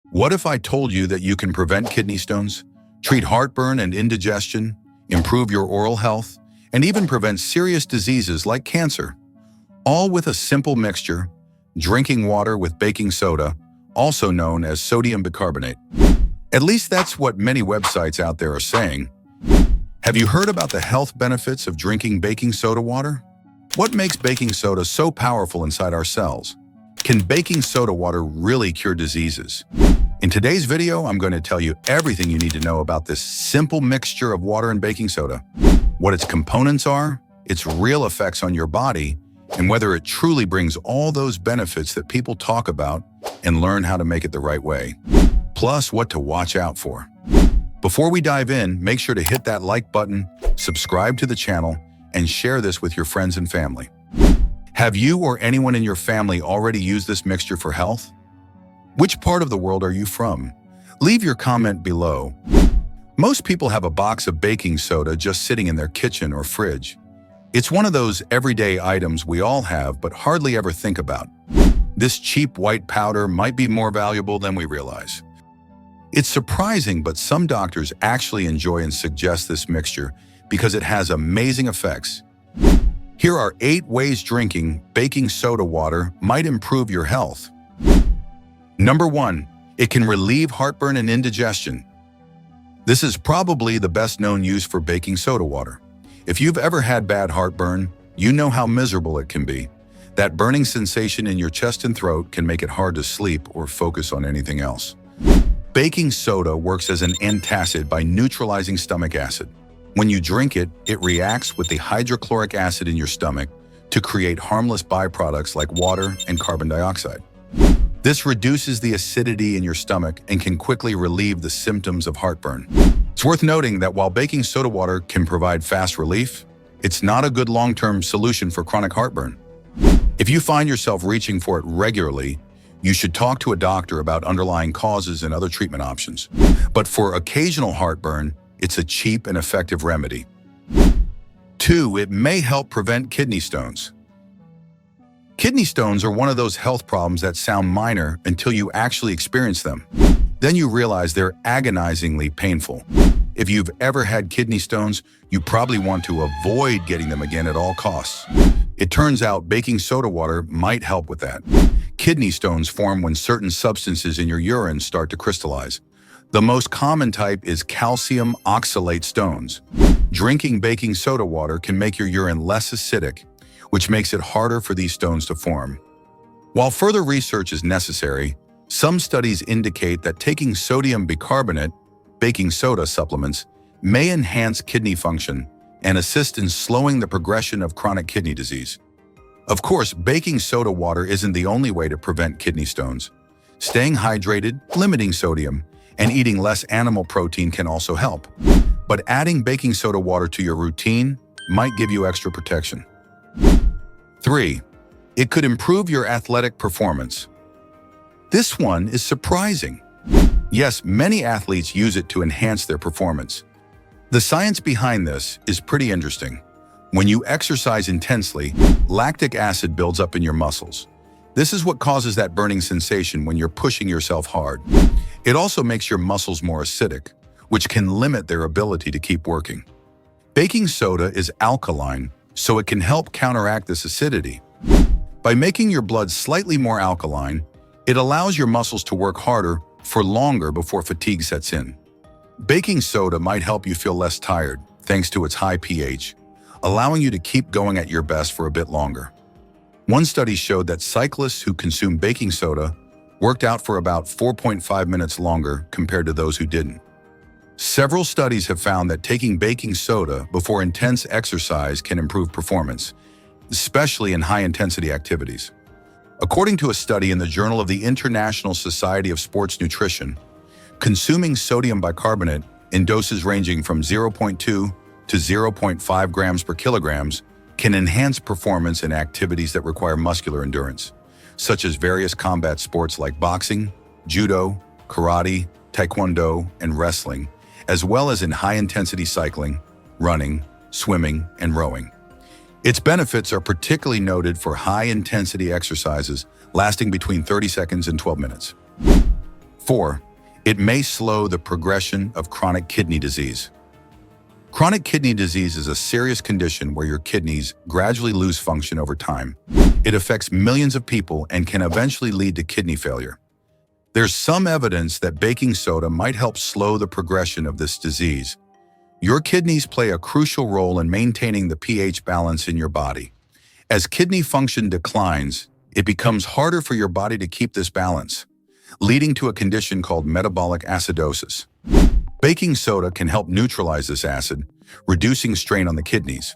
What if I told you that you can prevent kidney stones, treat heartburn and indigestion, improve your oral health, and even prevent serious diseases like cancer? All with a simple mixture, drinking water with baking soda, also known as sodium bicarbonate. At least that's what many websites out there are saying. Have you heard about the health benefits of drinking baking soda water? What makes baking soda so powerful inside our cells? Can baking soda water really cure diseases? In today's video, I'm going to tell you everything you need to know about this simple mixture of water and baking soda, what its components are, its real effects on your body, and whether it truly brings all those benefits that people talk about, and learn how to make it the right way. Plus, what to watch out for. Before we dive in, make sure to hit that like button, subscribe to the channel, and share this with your friends and family. Have you or anyone in your family already used this mixture for health? Which part of the world are you from? Leave your comment below. Most people have a box of baking soda just sitting in their kitchen or fridge. It's one of those everyday items we all have but hardly ever think about. This cheap white powder might be more valuable than we realize. It's surprising, but some doctors actually enjoy and suggest this mixture because it has amazing effects. Here are 8 ways drinking baking soda water might improve your health. Number 1, it can relieve heartburn and indigestion. This is probably the best known use for baking soda water. If you've ever had bad heartburn, you know how miserable it can be. That burning sensation in your chest and throat can make it hard to sleep or focus on anything else. Baking soda works as an antacid by neutralizing stomach acid. When you drink it, it reacts with the hydrochloric acid in your stomach to create harmless byproducts like water and carbon dioxide. This reduces the acidity in your stomach and can quickly relieve the symptoms of heartburn. It's worth noting that while baking soda water can provide fast relief, it's not a good long-term solution for chronic heartburn. If you find yourself reaching for it regularly, you should talk to a doctor about underlying causes and other treatment options. But for occasional heartburn, it's a cheap and effective remedy. 2, it may help prevent kidney stones. Kidney stones are one of those health problems that sound minor until you actually experience them. Then you realize they're agonizingly painful. If you've ever had kidney stones, you probably want to avoid getting them again at all costs. It turns out baking soda water might help with that. Kidney stones form when certain substances in your urine start to crystallize. The most common type is calcium oxalate stones. Drinking baking soda water can make your urine less acidic, which makes it harder for these stones to form. While further research is necessary, some studies indicate that taking sodium bicarbonate, baking soda supplements, may enhance kidney function and assist in slowing the progression of chronic kidney disease. Of course, baking soda water isn't the only way to prevent kidney stones. Staying hydrated, limiting sodium, and eating less animal protein can also help. But adding baking soda water to your routine might give you extra protection. 3, it could improve your athletic performance. This one is surprising. Yes, many athletes use it to enhance their performance. The science behind this is pretty interesting. When you exercise intensely, lactic acid builds up in your muscles. This is what causes that burning sensation when you're pushing yourself hard. It also makes your muscles more acidic, which can limit their ability to keep working. Baking soda is alkaline, so it can help counteract this acidity. By making your blood slightly more alkaline, it allows your muscles to work harder for longer before fatigue sets in. Baking soda might help you feel less tired thanks to its high pH, allowing you to keep going at your best for a bit longer. One study showed that cyclists who consume baking soda worked out for about 4.5 minutes longer compared to those who didn't. Several studies have found that taking baking soda before intense exercise can improve performance, especially in high-intensity activities. According to a study in the Journal of the International Society of Sports Nutrition, consuming sodium bicarbonate in doses ranging from 0.2 to 0.5 grams per kilograms can enhance performance in activities that require muscular endurance, such as various combat sports like boxing, judo, karate, taekwondo, and wrestling, as well as in high-intensity cycling, running, swimming, and rowing. Its benefits are particularly noted for high-intensity exercises lasting between 30 seconds and 12 minutes. 4. It may slow the progression of chronic kidney disease. Chronic kidney disease is a serious condition where your kidneys gradually lose function over time. It affects millions of people and can eventually lead to kidney failure. There's some evidence that baking soda might help slow the progression of this disease. Your kidneys play a crucial role in maintaining the pH balance in your body. As kidney function declines, it becomes harder for your body to keep this balance, leading to a condition called metabolic acidosis. Baking soda can help neutralize this acid, reducing strain on the kidneys.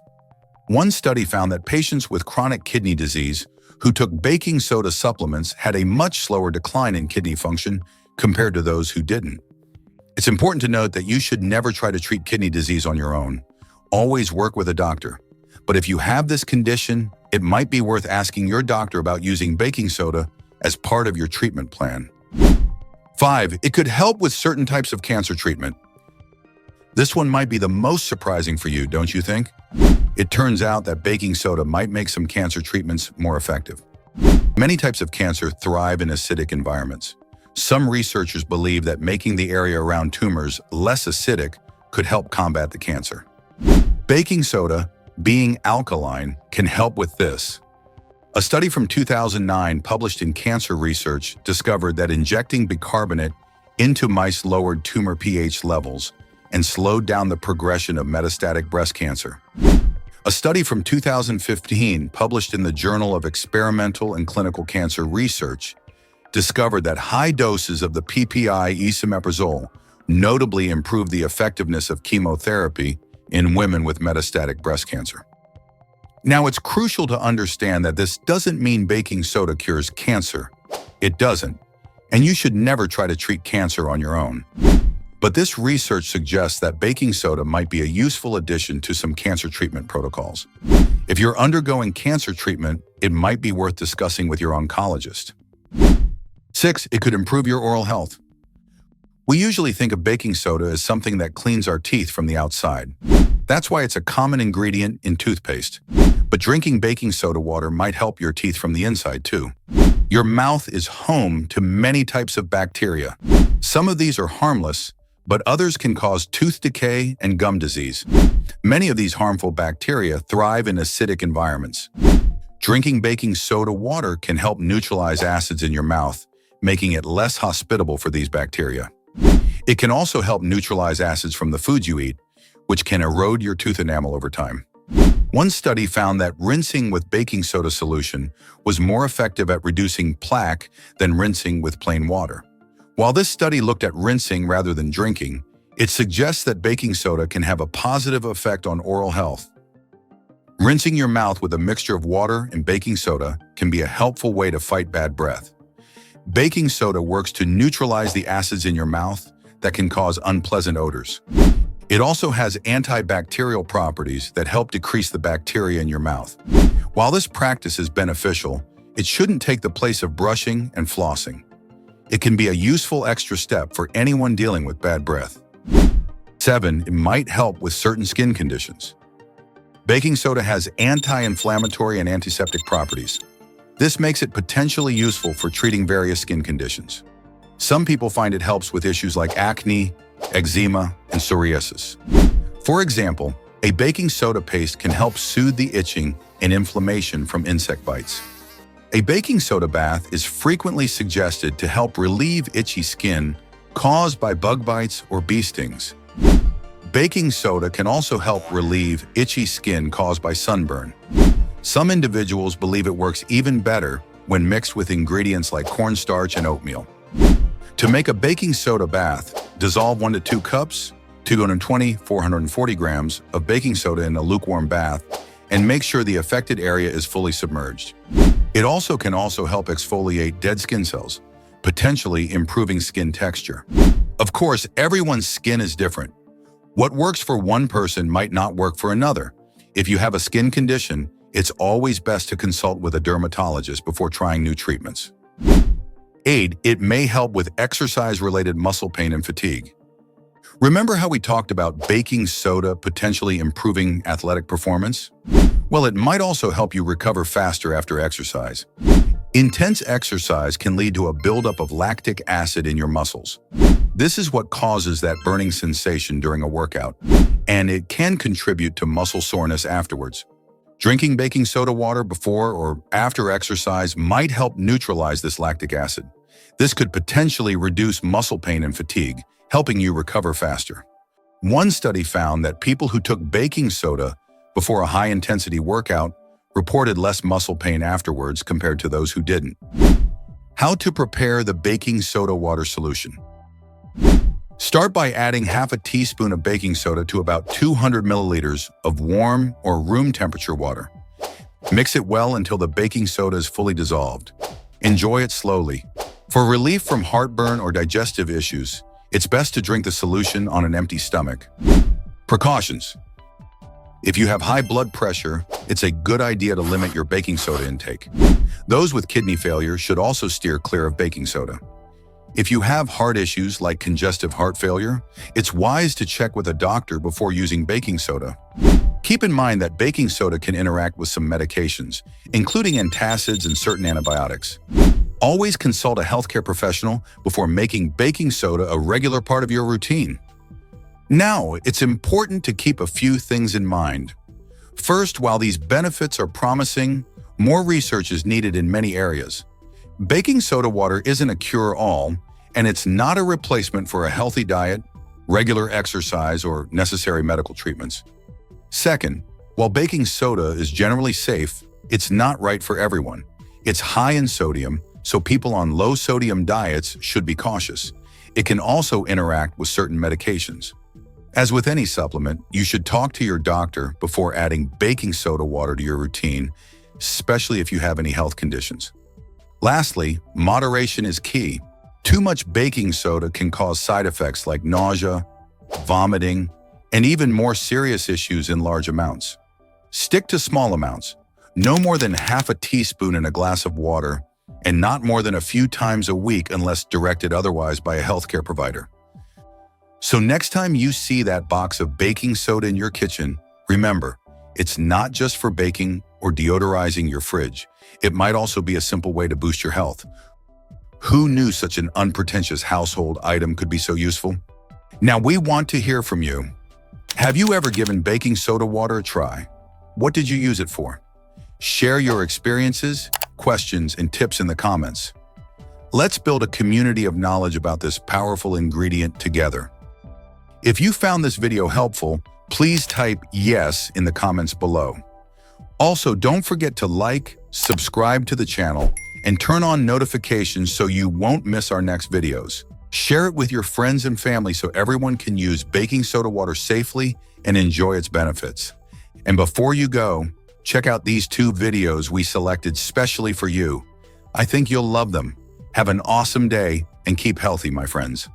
One study found that patients with chronic kidney disease who took baking soda supplements had a much slower decline in kidney function compared to those who didn't. It's important to note that you should never try to treat kidney disease on your own. Always work with a doctor. But if you have this condition, it might be worth asking your doctor about using baking soda as part of your treatment plan. 5. It could help with certain types of cancer treatment. This one might be the most surprising for you, don't you think? It turns out that baking soda might make some cancer treatments more effective. Many types of cancer thrive in acidic environments. Some researchers believe that making the area around tumors less acidic could help combat the cancer. Baking soda, being alkaline, can help with this. A study from 2009 published in Cancer Research discovered that injecting bicarbonate into mice lowered tumor pH levels and slowed down the progression of metastatic breast cancer. A study from 2015 published in the Journal of Experimental and Clinical Cancer Research discovered that high doses of the PPI esomeprazole notably improved the effectiveness of chemotherapy in women with metastatic breast cancer. Now, it's crucial to understand that this doesn't mean baking soda cures cancer. It doesn't, and you should never try to treat cancer on your own. But this research suggests that baking soda might be a useful addition to some cancer treatment protocols. If you're undergoing cancer treatment, it might be worth discussing with your oncologist. 6. It could improve your oral health. We usually think of baking soda as something that cleans our teeth from the outside. That's why it's a common ingredient in toothpaste. But drinking baking soda water might help your teeth from the inside too. Your mouth is home to many types of bacteria. Some of these are harmless, but others can cause tooth decay and gum disease. Many of these harmful bacteria thrive in acidic environments. Drinking baking soda water can help neutralize acids in your mouth, making it less hospitable for these bacteria. It can also help neutralize acids from the foods you eat, which can erode your tooth enamel over time. One study found that rinsing with baking soda solution was more effective at reducing plaque than rinsing with plain water. While this study looked at rinsing rather than drinking, it suggests that baking soda can have a positive effect on oral health. Rinsing your mouth with a mixture of water and baking soda can be a helpful way to fight bad breath. Baking soda works to neutralize the acids in your mouth that can cause unpleasant odors. It also has antibacterial properties that help decrease the bacteria in your mouth. While this practice is beneficial, it shouldn't take the place of brushing and flossing. It can be a useful extra step for anyone dealing with bad breath. 7. It might help with certain skin conditions. Baking soda has anti-inflammatory and antiseptic properties. This makes it potentially useful for treating various skin conditions. Some people find it helps with issues like acne, eczema, and psoriasis. For example, a baking soda paste can help soothe the itching and inflammation from insect bites. A baking soda bath is frequently suggested to help relieve itchy skin caused by bug bites or bee stings. Baking soda can also help relieve itchy skin caused by sunburn. Some individuals believe it works even better when mixed with ingredients like cornstarch and oatmeal. To make a baking soda bath, dissolve 1 to 2 cups, 220-440 grams of baking soda in a lukewarm bath, and make sure the affected area is fully submerged. It can also help exfoliate dead skin cells, potentially improving skin texture. Of course, everyone's skin is different. What works for one person might not work for another. If you have a skin condition, it's always best to consult with a dermatologist before trying new treatments. 8. It may help with exercise-related muscle pain and fatigue. Remember how we talked about baking soda potentially improving athletic performance? Well, it might also help you recover faster after exercise. Intense exercise can lead to a buildup of lactic acid in your muscles. This is what causes that burning sensation during a workout, and it can contribute to muscle soreness afterwards. Drinking baking soda water before or after exercise might help neutralize this lactic acid. This could potentially reduce muscle pain and fatigue, helping you recover faster. One study found that people who took baking soda before a high-intensity workout reported less muscle pain afterwards compared to those who didn't. How to prepare the baking soda water solution. Start by adding half a teaspoon of baking soda to about 200 milliliters of warm or room temperature water. Mix it well until the baking soda is fully dissolved. Enjoy it slowly. For relief from heartburn or digestive issues, it's best to drink the solution on an empty stomach. Precautions. If you have high blood pressure, it's a good idea to limit your baking soda intake. Those with kidney failure should also steer clear of baking soda. If you have heart issues like congestive heart failure, it's wise to check with a doctor before using baking soda. Keep in mind that baking soda can interact with some medications, including antacids and certain antibiotics. Always consult a healthcare professional before making baking soda a regular part of your routine. Now, it's important to keep a few things in mind. First, while these benefits are promising, more research is needed in many areas. Baking soda water isn't a cure-all, and it's not a replacement for a healthy diet, regular exercise, or necessary medical treatments. Second, while baking soda is generally safe, it's not right for everyone. It's high in sodium, so people on low-sodium diets should be cautious. It can also interact with certain medications. As with any supplement, you should talk to your doctor before adding baking soda water to your routine, especially if you have any health conditions. Lastly, moderation is key. Too much baking soda can cause side effects like nausea, vomiting, and even more serious issues in large amounts. Stick to small amounts, no more than half a teaspoon in a glass of water, and not more than a few times a week unless directed otherwise by a healthcare provider. So next time you see that box of baking soda in your kitchen, remember, it's not just for baking or deodorizing your fridge. It might also be a simple way to boost your health. Who knew such an unpretentious household item could be so useful? Now we want to hear from you. Have you ever given baking soda water a try? What did you use it for? Share your experiences, questions, and tips in the comments. Let's build a community of knowledge about this powerful ingredient together. If you found this video helpful, please type yes in the comments below. Also, don't forget to like, subscribe to the channel, and turn on notifications so you won't miss our next videos. Share it with your friends and family so everyone can use baking soda water safely and enjoy its benefits. And before you go, check out these 2 videos we selected specially for you. I think you'll love them. Have an awesome day and keep healthy, my friends.